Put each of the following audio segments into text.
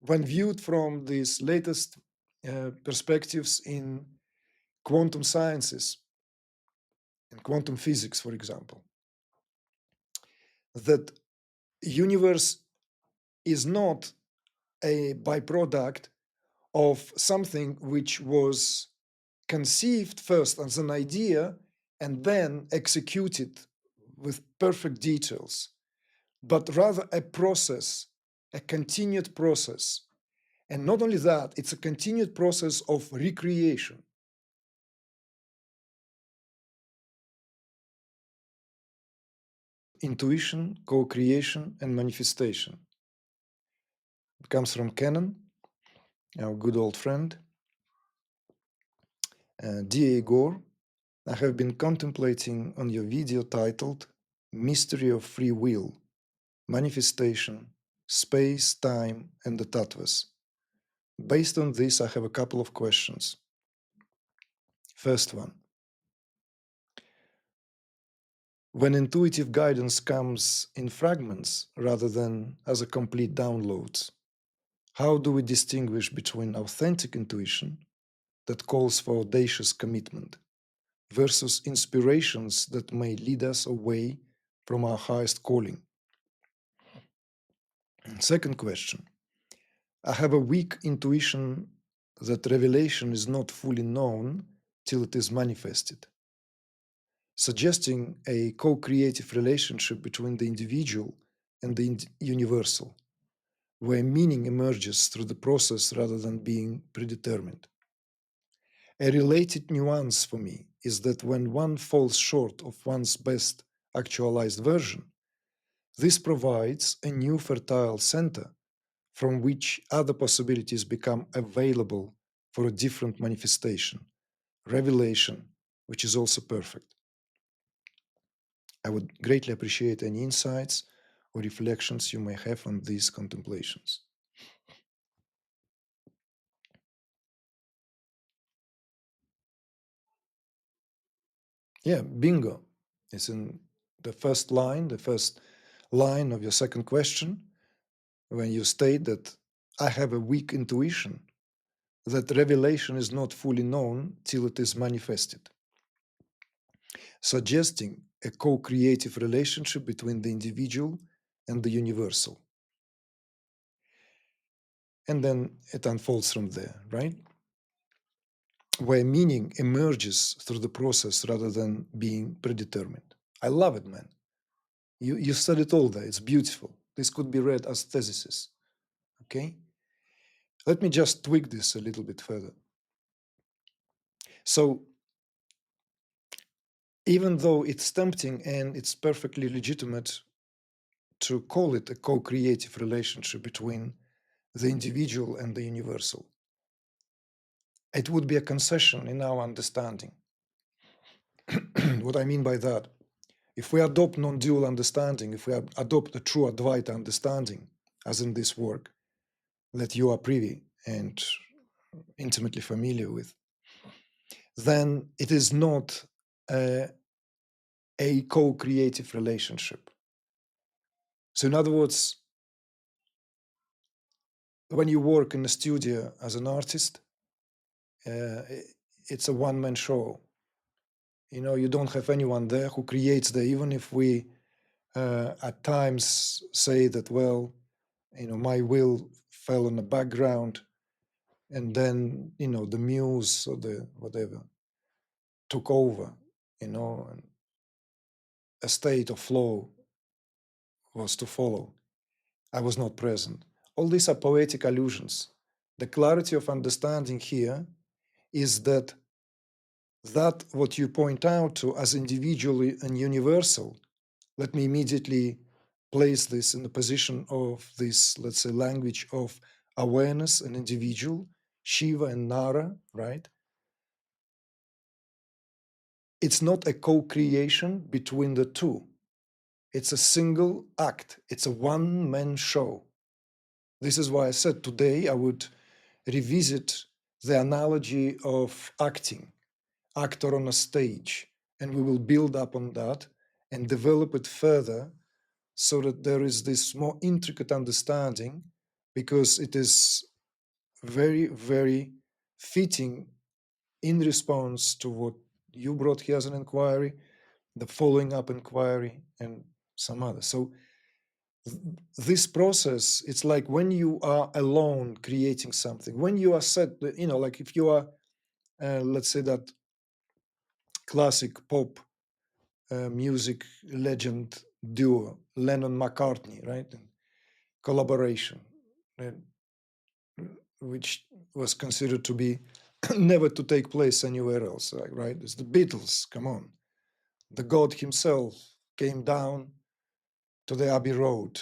when viewed from these latest perspectives in quantum sciences, in quantum physics, for example, that universe is not a byproduct of something which was conceived first as an idea and then executed with perfect details, but rather a process, a continued process. And not only that, it's a continued process of recreation. Intuition, co-creation, and manifestation. It comes from Canon, our good old friend. Dear Igor, I have been contemplating on your video titled Mystery of Free Will, Manifestation, Space, Time, and the Tattvas. Based on this, I have a couple of questions. First one. When intuitive guidance comes in fragments rather than as a complete download, how do we distinguish between authentic intuition that calls for audacious commitment versus inspirations that may lead us away from our highest calling? Second question. I have a weak intuition that revelation is not fully known till it is manifested, suggesting a co-creative relationship between the individual and the universal, where meaning emerges through the process rather than being predetermined. A related nuance for me is that when one falls short of one's best actualized version, this provides a new fertile center from which other possibilities become available for a different manifestation, revelation, which is also perfect. I would greatly appreciate any insights or reflections you may have on these contemplations. Yeah, bingo. It's in the first line of your second question, when you state that I have a weak intuition that revelation is not fully known till it is manifested, suggesting a co-creative relationship between the individual and the universal. And then it unfolds from there, right? Where meaning emerges through the process rather than being predetermined. I love it, man. You said it all there. It's beautiful. This could be read as theses. Okay? Let me just tweak this a little bit further. So, even though it's tempting and it's perfectly legitimate to call it a co-creative relationship between the individual and the universal, it would be a concession in our understanding. What I mean by that, if we adopt non-dual understanding, if we adopt a true Advaita understanding, as in this work that you are privy and intimately familiar with, then it is not a co-creative relationship. So in other words, when you work in a studio as an artist, it's a one-man show. You know, you don't have anyone there who creates there, even if we at times say that, well, you know, my will fell on the background and then, you know, the muse or the whatever took over, you know, and a state of flow was to follow. I was not present. All these are poetic allusions. The clarity of understanding here is that what you point out to as individual and universal, let me immediately place this in the position of this, let's say, language of awareness and individual, Shiva and Nara, right? It's not a co-creation between the two. It's a single act. It's a one-man show. This is why I said today I would revisit the analogy of acting, actor on a stage, and we will build up on that and develop it further so that there is this more intricate understanding because it is very, very fitting in response to what you brought here as an inquiry, the following up inquiry, and some others. So this process, it's like when you are alone creating something, when you are set, like if you are, let's say that classic pop music legend duo, Lennon-McCartney, right? And collaboration, and which was considered to be never to take place anywhere else, right? It's the Beatles, come on. The God himself came down to the Abbey Road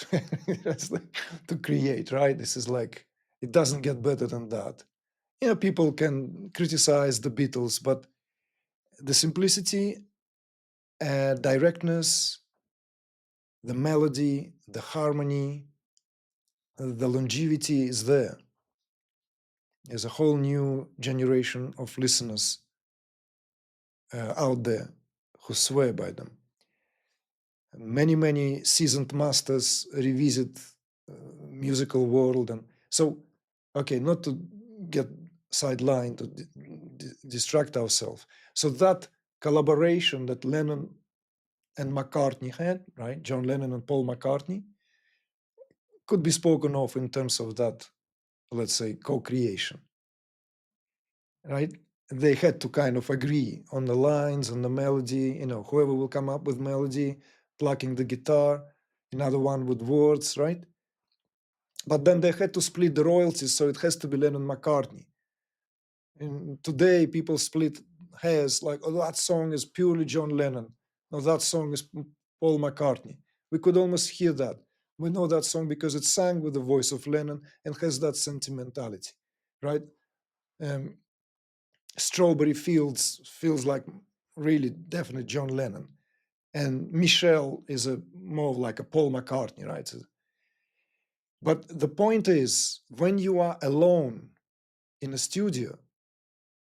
to create, right? This is like, it doesn't get better than that. People can criticize the Beatles, but the simplicity, directness, the melody, the harmony, the longevity is there. There's a whole new generation of listeners out there who swear by them. Many seasoned masters revisit musical world, and so, okay, not to get sidelined, to distract ourselves. So that collaboration that Lennon and McCartney had, right, John Lennon and Paul McCartney, could be spoken of in terms of that, let's say, co-creation, right? They had to kind of agree on the lines, on the melody, whoever will come up with melody, plucking the guitar, another one with words, right? But then they had to split the royalties, so it has to be Lennon-McCartney. And today, people split hairs like, oh, that song is purely John Lennon. No, that song is Paul McCartney. We could almost hear that. We know that song because it's sung with the voice of Lennon and has that sentimentality, right? Um, Strawberry Fields feels like really definitely John Lennon. And Michelle is more like a Paul McCartney, right? But the point is, when you are alone in a studio,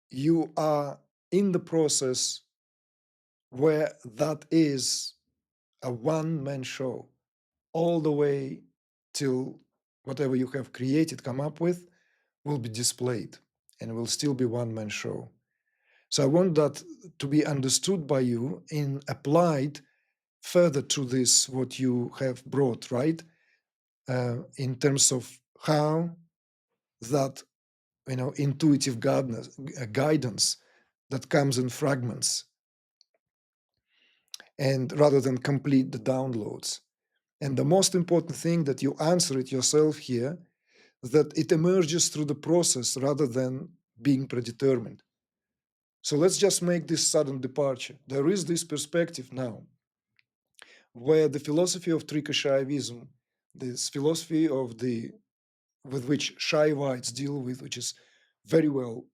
you are in the process where that is a one-man show all the way till whatever you have created, come up with, will be displayed and will still be one-man show. So I want that to be understood by you and applied further to this, what you have brought, right? In terms of how that, intuitive guidance that comes in fragments, and rather than complete the downloads. And the most important thing that you answer it yourself here, that it emerges through the process rather than being predetermined. So let's just make this sudden departure. There is this perspective now where the philosophy of Trikashaivism, this philosophy of with which Shaivites deal with, which is very well,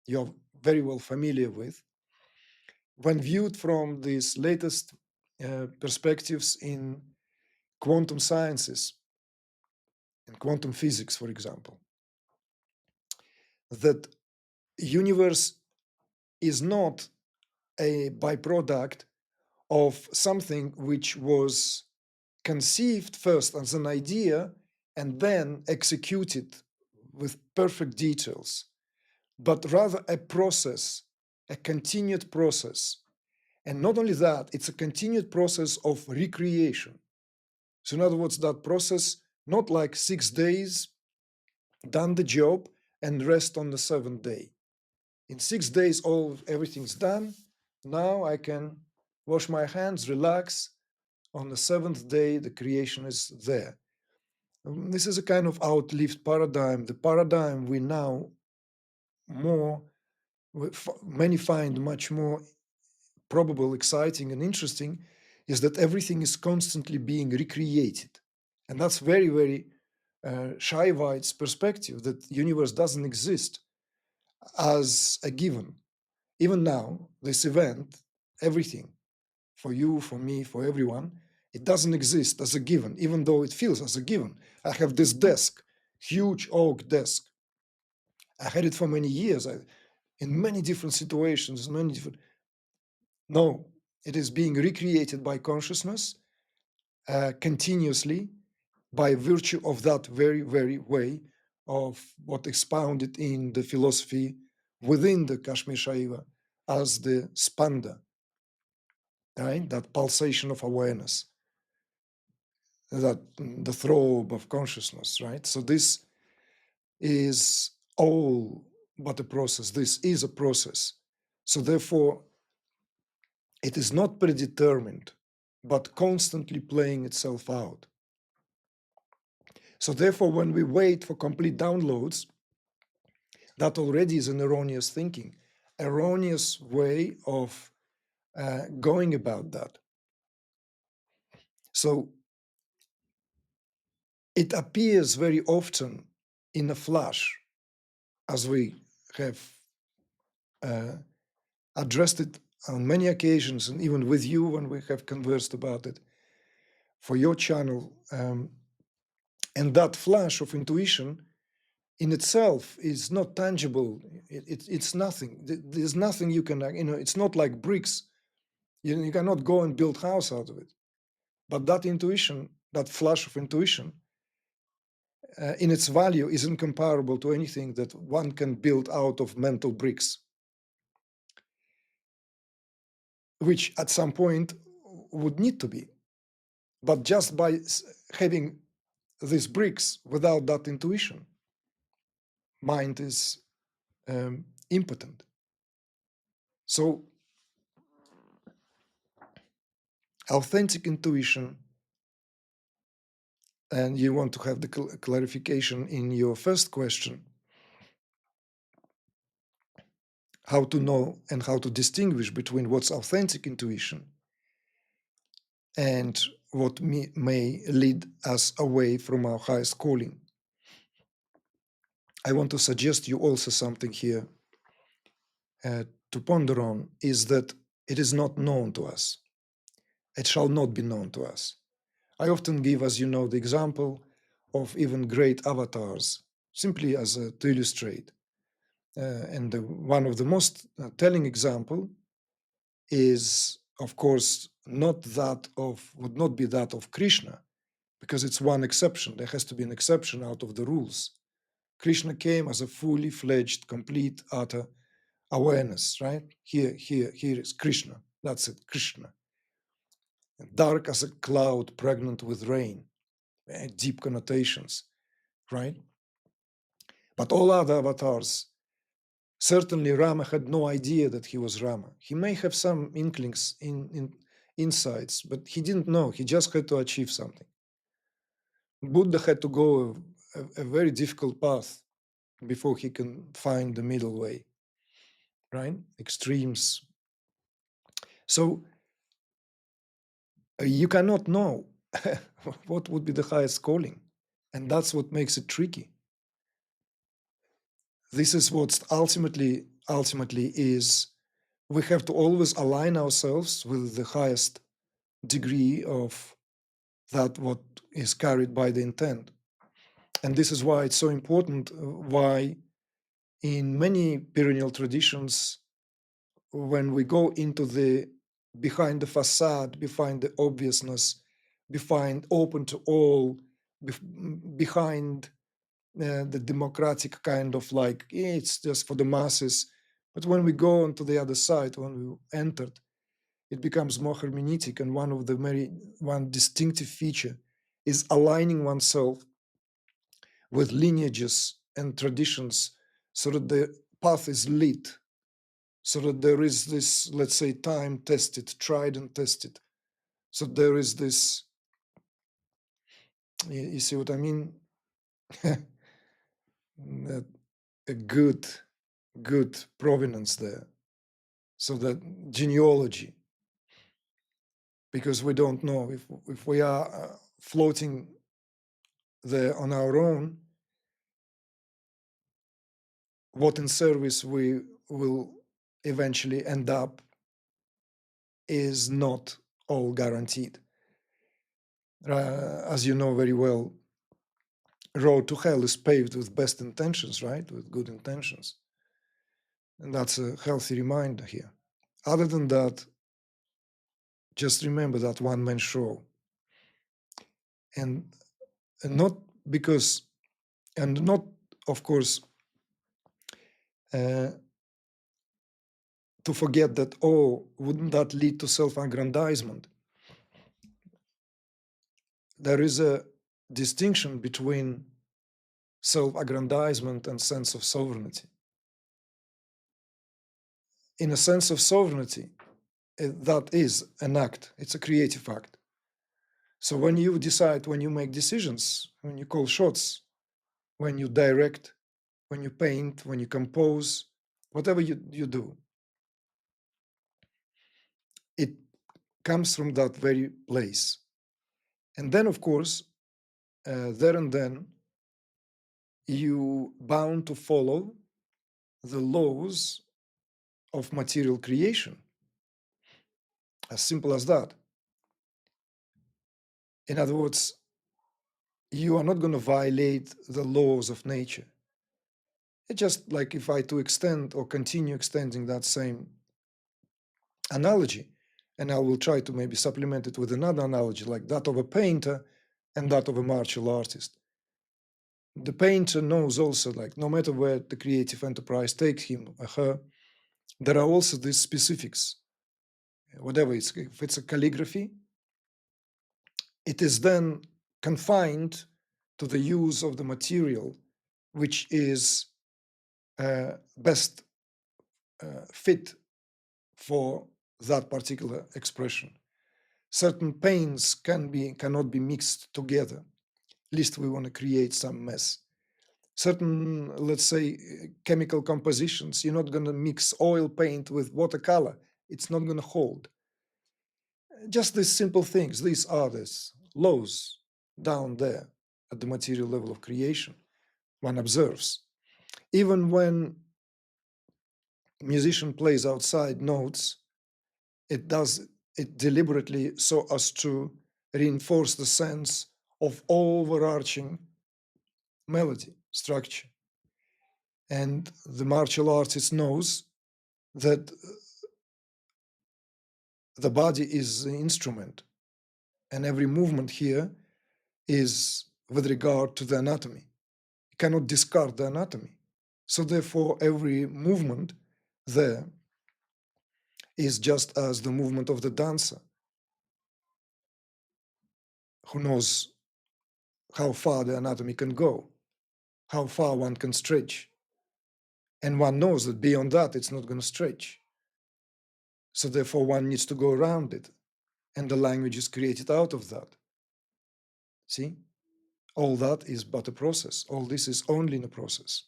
you're very well familiar with, when viewed from these latest perspectives in quantum sciences, in quantum physics, for example, that universe is not a byproduct of something which was conceived first as an idea and then executed with perfect details, but rather a process, a continued process. And not only that, it's a continued process of recreation. So in other words, that process, not like 6 days, done the job, and rest on the 7th day. In 6 days, everything's done. Now I can wash my hands, relax. On the 7th day, the creation is there. This is a kind of outlived paradigm. The paradigm we now many find much more probable, exciting, and interesting is that everything is constantly being recreated. And that's very, very Shaivite's perspective, that the universe doesn't exist as a given. Even now, this event, everything, for you, for me, for everyone, it doesn't exist as a given, even though it feels as a given. I have this desk, huge oak desk. I had it for many years, in many different situations, No, it is being recreated by consciousness continuously, by virtue of that very, very way of what expounded in the philosophy within the Kashmir Shaiva as the spanda, right? That pulsation of awareness, that the throb of consciousness, right? So this is all but a process. This is a process. So therefore, it is not predetermined, but constantly playing itself out. So therefore, when we wait for complete downloads, that already is an erroneous thinking, erroneous way of going about that. So it appears very often in a flash, as we have addressed it on many occasions, and even with you when we have conversed about it for your channel. And that flash of intuition in itself is not tangible. It's nothing. There's nothing you can, it's not like bricks. You cannot go and build house out of it. But that intuition, that flash of intuition, in its value is incomparable to anything that one can build out of mental bricks, which at some point would need to be. But just by having these bricks without that intuition, mind is impotent. So authentic intuition, and you want to have the clarification in your first question, how to know and how to distinguish between what's authentic intuition and what may lead us away from our highest calling. I want to suggest you also something here to ponder on, is that it is not known to us. It shall not be known to us. I often give, as you know, the example of even great avatars, simply as to illustrate. And one of the most telling example is, of course, would not be that of Krishna, because it's one exception. There has to be an exception out of the rules. Krishna came as a fully fledged, complete, utter awareness, right? Here is Krishna. That's it, Krishna. Dark as a cloud pregnant with rain, deep connotations, right? But all other avatars, certainly Rama had no idea that he was Rama. He may have some inklings, insights, but he didn't know. He just had to achieve something. Buddha had to go a very difficult path before he can find the middle way, right? Extremes. So you cannot know what would be the highest calling. And that's what makes it tricky. This is what ultimately is, we have to always align ourselves with the highest degree of that what is carried by the intent. And this is why it's so important, why in many perennial traditions, when we go into the behind the facade, behind the obviousness, behind open to all, behind the democratic kind of like, it's just for the masses. But when we go onto the other side, when we entered, it becomes more hermeneutic. And one distinctive feature is aligning oneself with lineages and traditions so that the path is lit, so that there is this, let's say, time tested, tried and tested. So there is this, you see what I mean? A good provenance there. So that genealogy, because we don't know if we are floating there on our own, what in service we will eventually end up is not all guaranteed. As you know very well, road to hell is paved with best intentions, right? With good intentions. And that's a healthy reminder here. Other than that, just remember that one-man show. And not because, and not, of course, to forget that, oh, wouldn't that lead to self-aggrandizement? There is a distinction between self-aggrandizement and sense of sovereignty. In a sense of sovereignty, that is an act, it's a creative act. So when you decide, when you make decisions, when you call shots, when you direct, when you paint, when you compose, whatever you do, it comes from that very place. And then, of course, there and then, you bound to follow the laws of material creation. As simple as that. In other words, you are not going to violate the laws of nature. It's just like if I to extend or continue extending that same analogy, and I will try to maybe supplement it with another analogy like that of a painter and that of a martial artist. The painter knows also, like, no matter where the creative enterprise takes him or her, there are also these specifics. Whatever it's, if it's a calligraphy, it is then confined to the use of the material which is best fit for that particular expression. Certain paints cannot be mixed together. At least we want to create some mess. Certain, let's say, chemical compositions, you're not going to mix oil paint with watercolor. It's not going to hold. Just these simple things, these are the laws down there at the material level of creation one observes. Even when a musician plays outside notes, it does it deliberately so as to reinforce the sense of overarching melody structure. And the martial artist knows that the body is the instrument, and every movement here is with regard to the anatomy. You cannot discard the anatomy. So therefore, every movement there is just as the movement of the dancer, who knows how far the anatomy can go, how far one can stretch. And one knows that beyond that, it's not going to stretch. So therefore, one needs to go around it. And the language is created out of that. See? All that is but a process. All this is only in a process.